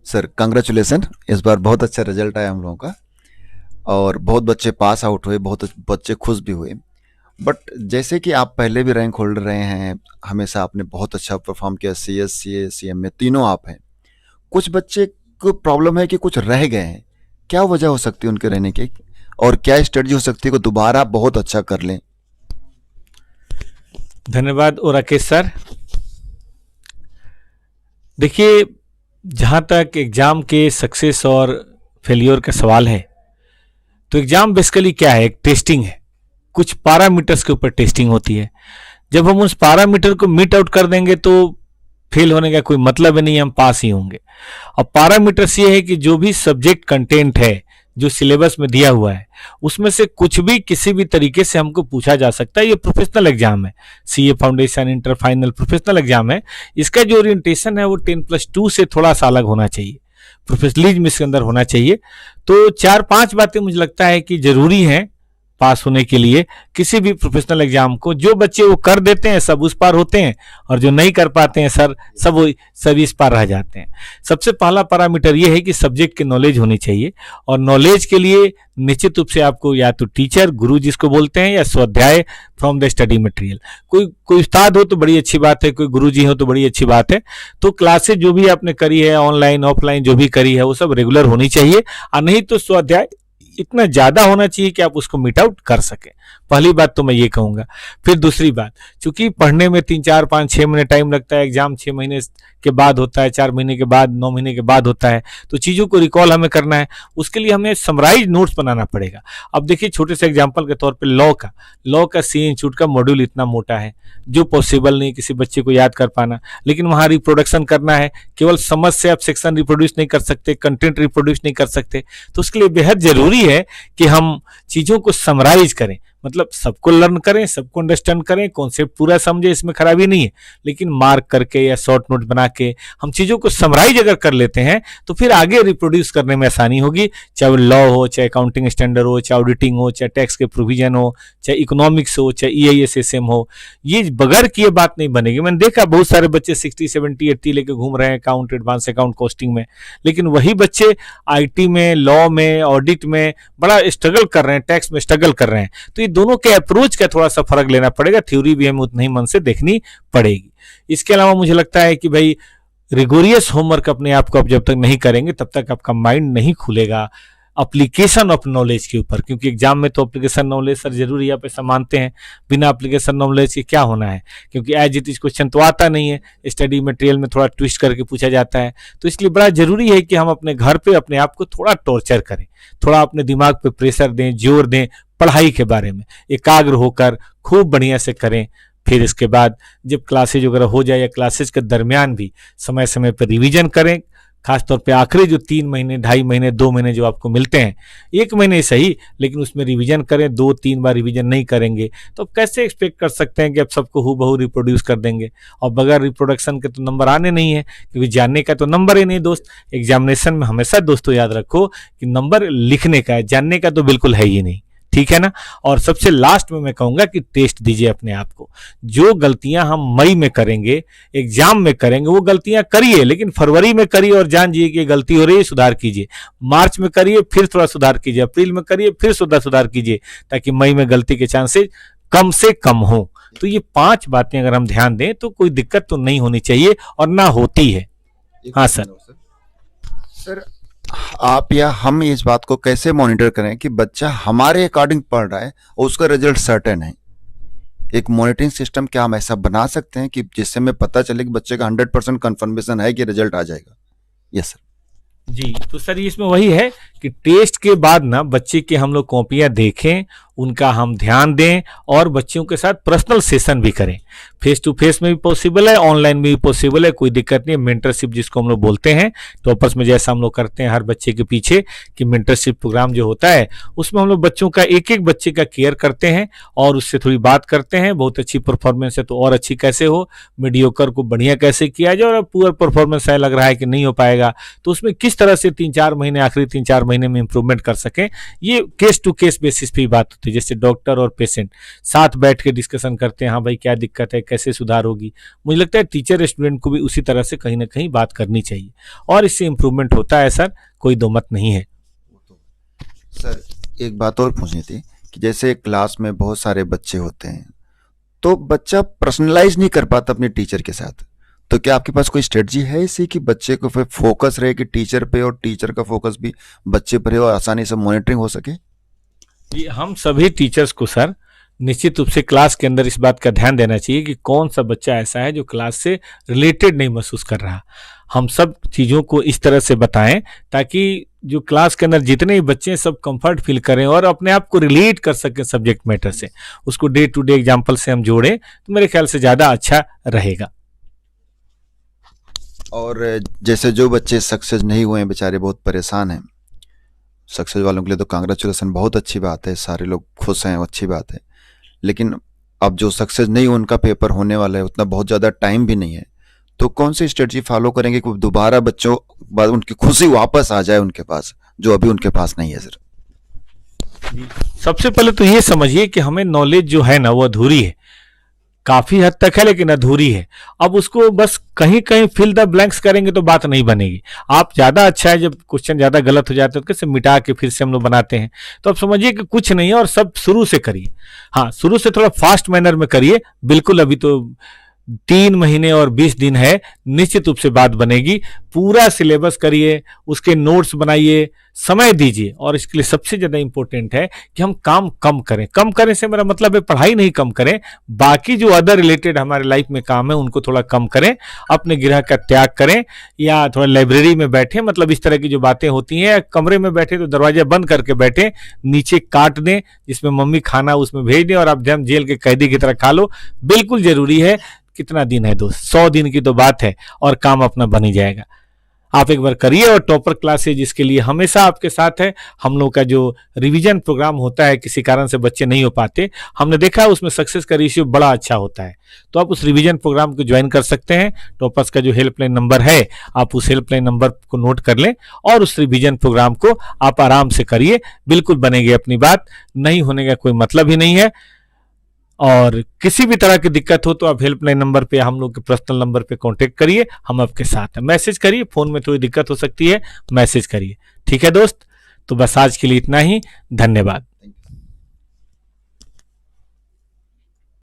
Sir congratulation, इस बार बहुत अच्छा रिजल्ट आया हम लोगों का। और बहुत बच्चे पास आउट हुए, बहुत बच्चे खुश भी हुए। बट जैसे कि आप पहले भी रैंक होल्डर रहे हैं, हमेशा आपने बहुत अच्छा परफॉर्म किया, सी एस सी ए सी एम में तीनों आप हैं। कुछ बच्चे को प्रॉब्लम है कि कुछ रह गए हैं। क्या वजह हो सकती है उनके रहने की, और क्या स्ट्रेटजी हो सकती है कि दोबारा बहुत अच्छा कर लें? धन्यवाद और राकेश सर। देखिए, जहाँ तक एग्जाम के सक्सेस और फेलियर का सवाल है, तो एग्जाम बेसिकली क्या है? एक टेस्टिंग है। कुछ पैरामीटर्स के ऊपर टेस्टिंग होती है। जब हम उस पैरामीटर को मीट आउट कर देंगे तो फेल होने का कोई मतलब ही नहीं है, हम पास ही होंगे। अब पैरामीटर्स ये है कि जो भी सब्जेक्ट कंटेंट है जो सिलेबस में दिया हुआ है, उसमें से कुछ भी किसी भी तरीके से हमको पूछा जा सकता है। ये प्रोफेशनल एग्जाम है, CA foundation, inter final professional exam है। इसका जो ओरिएंटेशन है वो 10+2 से थोड़ा सा अलग होना चाहिए, प्रोफेशनलिज्म इसके अंदर होना चाहिए। तो 4-5 बातें मुझे लगता है कि जरूरी हैं पास होने के लिए किसी भी प्रोफेशनल एग्जाम को। जो बच्चे वो कर देते हैं सब उस पार होते हैं, और जो नहीं कर पाते हैं सर सब इस पार रह जाते हैं। सबसे पहला पैरामीटर ये है कि सब्जेक्ट की नॉलेज होनी चाहिए, और नॉलेज के लिए निश्चित रूप से आपको या तो टीचर, गुरु जिसको बोलते हैं, या स्वाध्याय फ्रॉम द स्टडी मटेरियल। कोई उस्ताद हो तो बड़ी अच्छी बात है, कोई गुरु जी हो तो बड़ी अच्छी बात है। तो क्लासेस जो भी आपने करी है, ऑनलाइन ऑफलाइन जो भी करी है, वो सब रेगुलर होनी चाहिए, और नहीं तो स्वाध्याय इतना ज्यादा होना चाहिए कि आप उसको मीट आउट कर सकें। पहली बात तो मैं ये कहूंगा। फिर दूसरी बात, चूंकि पढ़ने में 3, 4, 5, 6 महीने टाइम लगता है, एग्जाम 6 महीने के बाद होता है, 4 महीने के बाद, 9 महीने के बाद होता है, तो चीजों को रिकॉल हमें करना है। उसके लिए हमें समराइज नोट्स बनाना पड़ेगा। अब देखिए, छोटे से एग्जाम्पल के तौर पर लॉ का सी इंस्टीट्यूट का मॉड्यूल इतना मोटा है जो पॉसिबल नहीं किसी बच्चे को याद कर पाना, लेकिन वहां रिप्रोडक्शन करना है। केवल समझ से आप सेक्शन रिप्रोड्यूस नहीं कर सकते, कंटेंट रिप्रोड्यूस नहीं कर सकते। तो उसके लिए बेहद जरूरी है कि हम चीजों को समराइज करें, मतलब सबको लर्न करें, सबको अंडरस्टैंड करें, कॉन्सेप्ट पूरा समझे, इसमें खराबी नहीं है। लेकिन मार्क करके या शॉर्ट नोट बना के हम चीजों को समराइज अगर कर लेते हैं तो फिर आगे रिप्रोड्यूस करने में आसानी होगी। चाहे लॉ हो, चाहे अकाउंटिंग स्टैंडर्ड हो, चाहे ऑडिटिंग हो, चाहे टैक्स के प्रोविजन हो, चाहे इकोनॉमिक्स हो, चाहे EIS-SM हो, ये बगैर किए बात नहीं बनेगी। मैंने देखा बहुत सारे बच्चे 60, 70, 80 लेके घूम रहे हैं अकाउंट, एडवांस अकाउंट, कॉस्टिंग में, लेकिन वही बच्चे IT में, लॉ में, ऑडिट में बड़ा स्ट्रगल कर रहे हैं, टैक्स में स्ट्रगल कर रहे हैं। तो ये दोनों के अप्रोच का थोड़ा सा फर्क लेना पड़ेगा, थ्योरी भी हमें उतना ही मन से देखनी पड़ेगी। इसके अलावा मुझे लगता है कि भाई रिगोरियस होमवर्क अपने आप को आप जब तक नहीं करेंगे तब तक आपका माइंड नहीं खुलेगा एप्लीकेशन ऑफ नॉलेज के ऊपर, क्योंकि एग्जाम में तो एप्लीकेशन नॉलेज सर जरूरी है, आप ऐसा मानते हैं। बिना एप्लीकेशन नॉलेज के क्या होना है, क्योंकि एज इट इज क्वेश्चन तो आता नहीं है, स्टडी मटेरियल में थोड़ा ट्विस्ट करके पूछा जाता है। तो इसलिए बड़ा जरूरी है कि हम अपने घर पे अपने आप को थोड़ा टॉर्चर करें, थोड़ा अपने दिमाग पे प्रेशर दें, जोर दें, पढ़ाई के बारे में एकाग्र होकर खूब बढ़िया से करें। फिर इसके बाद जब क्लासेज वगैरह हो जाए, या क्लासेज के दरमियान भी समय समय पर रिवीजन करें। खासतौर पे आखिरी जो 3 महीने, 2.5 महीने, 2 महीने जो आपको मिलते हैं, 1 महीने सही, लेकिन उसमें रिवीजन करें। 2-3 बार रिवीजन नहीं करेंगे तो आप कैसे एक्सपेक्ट कर सकते हैं कि आप सबको हूबहू रिप्रोड्यूस कर देंगे? और बगैर रिप्रोडक्शन के तो नंबर आने नहीं है, क्योंकि जानने का तो नंबर ही नहीं दोस्त। एग्जामिनेशन में हमेशा दोस्तों याद रखो कि नंबर लिखने का है, जानने का तो बिल्कुल है ही नहीं, ठीक है ना। और सबसे लास्ट में मैं कहूंगा कि टेस्ट दीजिए अपने आप को। जो गलतियां हम मई में करेंगे, एग्जाम में करेंगे, वो गलतियां करिए, लेकिन फरवरी में करिए और जानिए कि गलती हो रही है, सुधार कीजिए। मार्च में करिए, फिर थोड़ा सुधार कीजिए। अप्रैल में करिए, फिर सुधार कीजिए, ताकि मई में गलती के चांसेस कम से कम हो। तो ये 5 बातें अगर हम ध्यान दें तो कोई दिक्कत तो नहीं होनी चाहिए, और ना होती है। हाँ सर। सर, आप या हम इस बात को कैसे मॉनिटर करें कि बच्चा हमारे अकॉर्डिंग पढ़ रहा है और उसका रिजल्ट सर्टेन है? एक मॉनिटरिंग सिस्टम क्या हम ऐसा बना सकते हैं कि जिससे हमें पता चले कि बच्चे का 100% कंफर्मेशन है कि रिजल्ट आ जाएगा? Yes sir. जी, तो सर इसमें वही है कि टेस्ट के बाद ना बच्चे की हम लोग कॉपियां देखें, उनका हम ध्यान दें, और बच्चों के साथ पर्सनल सेशन भी करें। फेस टू फेस में भी पॉसिबल है, ऑनलाइन में भी पॉसिबल है, कोई दिक्कत नहीं है। मेंटरशिप जिसको हम लोग बोलते हैं, टॉपर्स में जैसा हम लोग करते हैं हर बच्चे के पीछे, कि मेंटरशिप प्रोग्राम जो होता है उसमें हम लोग बच्चों का एक एक बच्चे का केयर करते हैं और उससे थोड़ी बात करते हैं। बहुत अच्छी परफॉर्मेंस है तो और अच्छी कैसे हो, मीडियोकर को बढ़िया कैसे किया जाए, और पुअर परफॉर्मेंस है, लग रहा है कि नहीं हो पाएगा, तो उसमें किस तरह से 3-4 महीने, आखिरी 3-4 महीने में इंप्रूवमेंट कर सकें। ये केस टू केस बेसिस पे बात होती है, जैसे डॉक्टर और पेशेंट साथ बैठ के डिस्कशन करते हैं, हाँ भाई क्या दिक्कत है, कैसे सुधार होगी। मुझे लगता है टीचर स्टूडेंट को भी उसी तरह से कहीं ना कहीं बात करनी चाहिए और इससे इंप्रूवमेंट होता है सर, कोई दो मत नहीं है। सर एक बात और पूछनी थी कि जैसे क्लास में बहुत सारे बच्चे होते हैं तो बच्चा पर्सनलाइज नहीं कर पाता अपने टीचर के साथ, तो क्या आपके पास कोई स्ट्रेटजी है इसी कि बच्चे को फिर फोकस रहे कि टीचर पे और टीचर का फोकस भी बच्चे पर हो और आसानी से मॉनिटरिंग हो सके? जी, हम सभी टीचर्स को सर निश्चित रूप से क्लास के अंदर इस बात का ध्यान देना चाहिए कि कौन सा बच्चा ऐसा है जो क्लास से रिलेटेड नहीं महसूस कर रहा। हम सब चीज़ों को इस तरह से बताएं ताकि जो क्लास के अंदर जितने भी बच्चे हैं सब कंफर्ट फील करें और अपने आप को रिलेट कर सकें सब्जेक्ट मैटर से, उसको डे टू डे एग्जाम्पल से हम जोड़ें तो मेरे ख्याल से ज़्यादा अच्छा रहेगा। और जैसे जो बच्चे सक्सेस नहीं हुए हैं बेचारे बहुत परेशान हैं, सक्सेस वालों के लिए तो कांग्रेचुलेसन, बहुत अच्छी बात है, सारे लोग खुश हैं, अच्छी बात है। लेकिन अब जो सक्सेस नहीं उनका पेपर होने वाला है, उतना बहुत ज़्यादा टाइम भी नहीं है, तो कौन सी स्ट्रेटजी फॉलो करेंगे कि दोबारा बच्चों बाद उनकी खुशी वापस आ जाए उनके पास, जो अभी उनके पास नहीं है? सर सबसे पहले तो ये समझिए कि हमें नॉलेज जो है ना वो अधूरी है, काफी हद तक है लेकिन अधूरी है। अब उसको बस कहीं कहीं फिल द ब्लैंक्स करेंगे तो बात नहीं बनेगी। आप ज्यादा अच्छा है, जब क्वेश्चन ज्यादा गलत हो जाते हैं तो कैसे मिटा के फिर से हम लोग बनाते हैं, तो आप समझिए कि कुछ नहीं है और सब शुरू से करिए। हाँ, शुरू से थोड़ा फास्ट मैनर में करिए, बिल्कुल अभी तो 3 महीने और 20 दिन है, निश्चित रूप से बात बनेगी। पूरा सिलेबस करिए, उसके नोट्स बनाइए, समय दीजिए और इसके लिए सबसे ज्यादा इंपॉर्टेंट है कि हम काम कम करें। कम करें से मेरा मतलब है पढ़ाई नहीं कम करें, बाकी जो अदर रिलेटेड हमारे लाइफ में काम है उनको थोड़ा कम करें, अपने गृह का त्याग करें या थोड़ा लाइब्रेरी में बैठे, मतलब इस तरह की जो बातें होती हैं, कमरे में बैठे तो दरवाजा बंद करके बैठे, नीचे काट दें जिसमें मम्मी खाना उसमें भेज दें और आप जब जेल के कैदी की तरह खा लो। बिल्कुल जरूरी है। कितना दिन है दोस्त, 100 दिन की तो बात है और काम अपना बन ही जाएगा। आप एक बार करिए। और टॉपर क्लासेज जिसके लिए हमेशा आपके साथ है, हम लोग का जो रिवीजन प्रोग्राम होता है, किसी कारण से बच्चे नहीं हो पाते, हमने देखा है उसमें सक्सेस का रेशियो बड़ा अच्छा होता है, तो आप उस रिवीजन प्रोग्राम को ज्वाइन कर सकते हैं। टॉपर्स का जो हेल्पलाइन नंबर है, आप उस हेल्पलाइन नंबर को नोट कर लें और उस रिवीजन प्रोग्राम को आप आराम से करिए, बिल्कुल बनेगी अपनी बात, नहीं होने का कोई मतलब ही नहीं है। और किसी भी तरह की दिक्कत हो तो आप हेल्पलाइन नंबर पे, हम लोग के पर्सनल नंबर पे कांटेक्ट करिए, हम आपके साथ हैं। मैसेज करिए, फोन में थोड़ी दिक्कत हो सकती है, मैसेज करिए। ठीक है दोस्त, तो बस आज के लिए इतना ही, धन्यवाद।